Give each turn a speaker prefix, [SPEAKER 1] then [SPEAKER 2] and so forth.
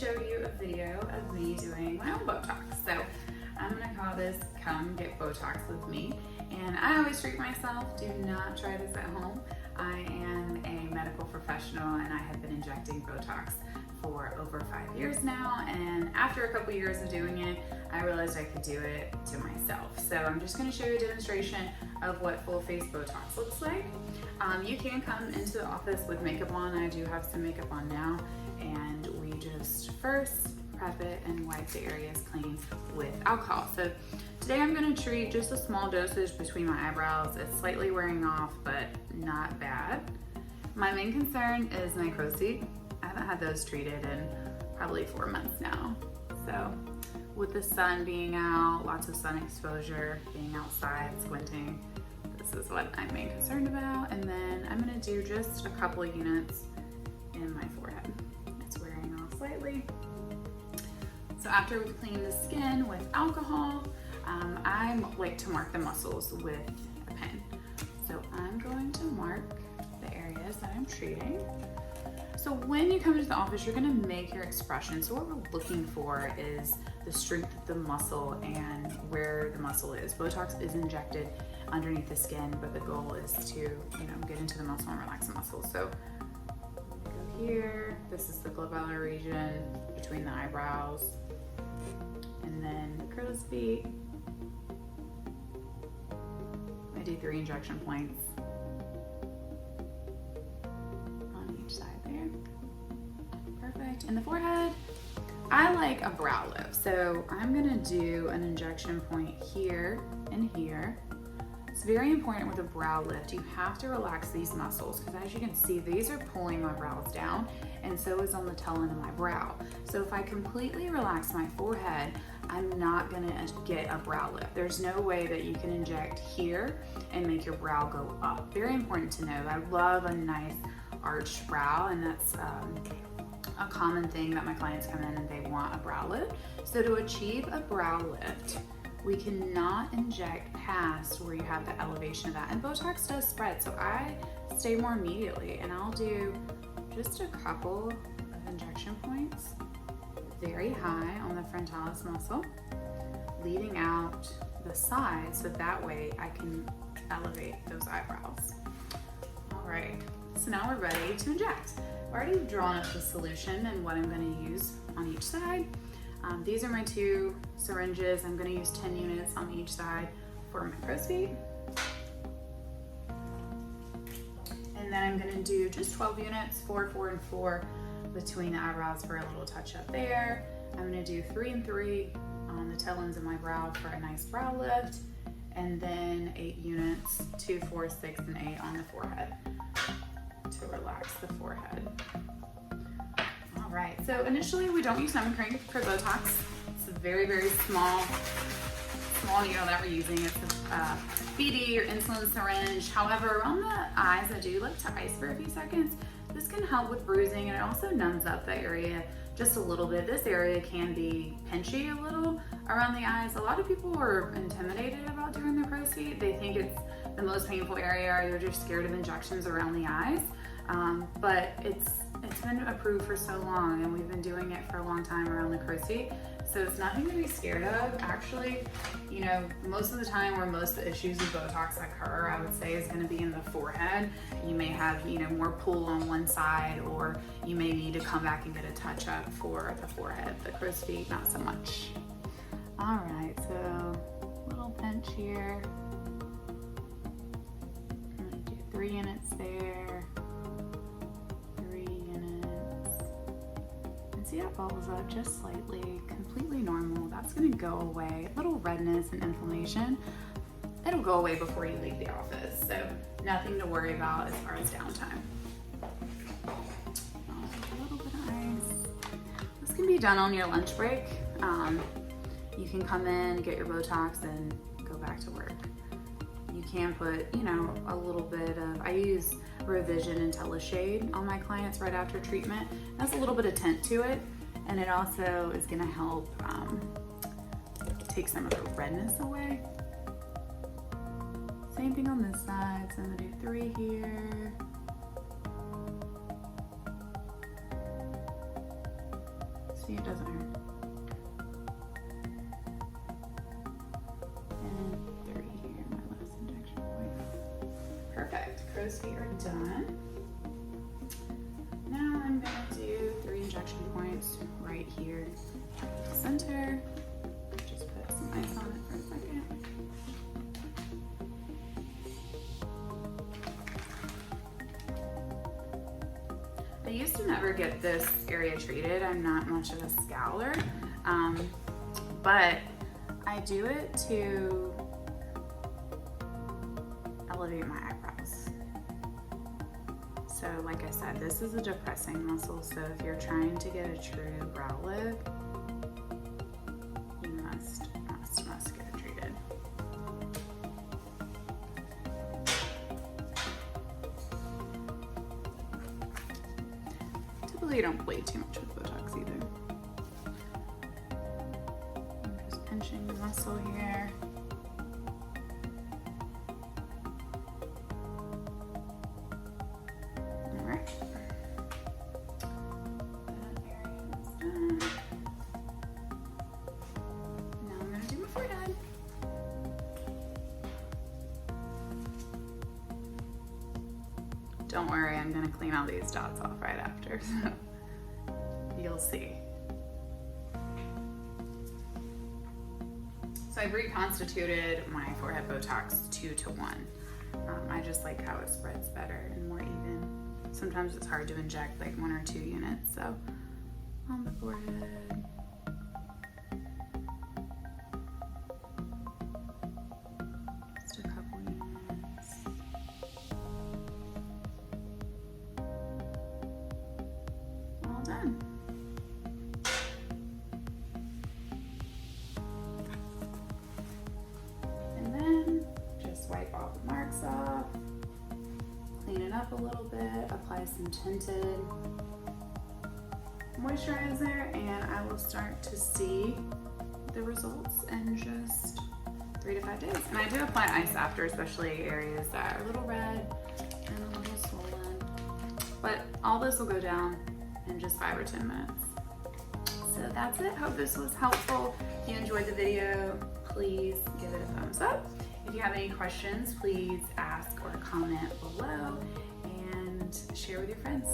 [SPEAKER 1] show you a video of me doing my own Botox. So I'm gonna call this Come Get Botox With Me. And I always treat myself, do not try this at home. I am a medical professional and I have been injecting Botox for over 5 years now. And after a couple years of doing it, I realized I could do it to myself. So I'm just gonna show you a demonstration of what full face Botox looks like. You can come into the office with makeup on. I do have some makeup on now. And we just first prep it and wipe the areas clean with alcohol. So today I'm gonna treat just a small dosage between my eyebrows. It's slightly wearing off, but not bad. My main concern is my crow's feet. I haven't had those treated in probably 4 months now. So with the sun being out, lots of sun exposure, being outside, squinting, this is what I'm main concerned about. And then I'm gonna do just a couple of units in my forehead. It's wearing off slightly. So after we clean the skin with alcohol, I like to mark the muscles with a pen. So I'm going to mark the areas that I'm treating. So when you come into the office, you're gonna make your expression. So what we're looking for is the strength of the muscle and where the muscle is. Botox is injected underneath the skin, but the goal is to, get into the muscle and relax the muscle. So go here, this is the glabellar region between the eyebrows, and then the crow's feet. I do 3 injection points on each side there. Perfect. In the forehead, I like a brow lift. So I'm gonna do an injection point here and here. It's very important with a brow lift. You have to relax these muscles because as you can see, these are pulling my brows down, and so is on the tail end of my brow. So if I completely relax my forehead, I'm not gonna get a brow lift. There's no way that you can inject here and make your brow go up. Very important to know. I love a nice arched brow, and that's a common thing that my clients come in and they want a brow lift. So to achieve a brow lift, we cannot inject past where you have the elevation of that. And Botox does spread, so I stay more immediately, and I'll do just a couple of injection points, very high on the frontalis muscle, leading out the side, so that way I can elevate those eyebrows. All right, so now we're ready to inject. I've already drawn up the solution and what I'm gonna use on each side. These are my 2 syringes. I'm gonna use 10 units on each side for my crow's feet. And then I'm gonna do just 12 units, 4, 4, and 4 between the eyebrows for a little touch up there. I'm gonna do 3 and 3 on the tail ends of my brow for a nice brow lift. And then 8 units, 2, 4, 6, and 8 on the forehead to relax the forehead. All right, so initially we don't use numbing cream for Botox. It's a very, very small needle that we're using. It's a BD or insulin syringe. However, around the eyes, I do like to ice for a few seconds. This can help with bruising, and it also numbs up the area just a little bit. This area can be pinchy a little around the eyes. A lot of people are intimidated about doing their crow's feet. They think it's the most painful area, or they're just scared of injections around the eyes. But it's been approved for so long, and we've been doing it for a long time around the crow's feet. So it's nothing to be scared of. Actually, most of the time where most of the issues of Botox occur, I would say, is gonna be in the forehead. You may have, more pull on one side, or you may need to come back and get a touch up for the forehead. The crow's feet, not so much. All right, so little pinch here. I'm gonna do 3 units there. See how it bubbles up just slightly, completely normal. That's gonna go away. A little redness and inflammation, it'll go away before you leave the office. So nothing to worry about as far as downtime. A little bit of ice. This can be done on your lunch break. You can come in, get your Botox, and go back to work. You can put, a little bit of, I use Revision and Teleshade on my clients right after treatment. That's a little bit of tint to it, and it also is gonna help take some of the redness away. Same thing on this side, so I'm gonna do 3 here. See, it doesn't hurt. And 3 here, my last injection point. Perfect. Crow's feet are done. Now I'm going to do 3 injection points right here in the center. Just put some ice on it for a second. I used to never get this area treated. I'm not much of a scowler, but I do it to elevate my eyebrows. So like I said, this is a depressing muscle, so if you're trying to get a true brow lift, you must get it treated. Typically you don't play too much with Botox either. I'm just pinching the muscle here. Alright. That area is done. Now I'm going to do my forehead. Don't worry, I'm going to clean all these dots off right after, so you'll see. So I've reconstituted my forehead Botox 2 to 1. I just like how it spreads better and more even. Sometimes it's hard to inject like 1 or 2 units, so on the forehead. Just a couple units. All done. And then just wipe all the marks off, clean it up a little bit, apply some tinted moisturizer, and I will start to see the results in just 3 to 5 days. And I do apply ice after, especially areas that are a little red and a little swollen. But all this will go down in just 5 or 10 minutes. So that's it. Hope this was helpful. If you enjoyed the video, please give it a thumbs up. If you have any questions, please ask or comment below and share with your friends.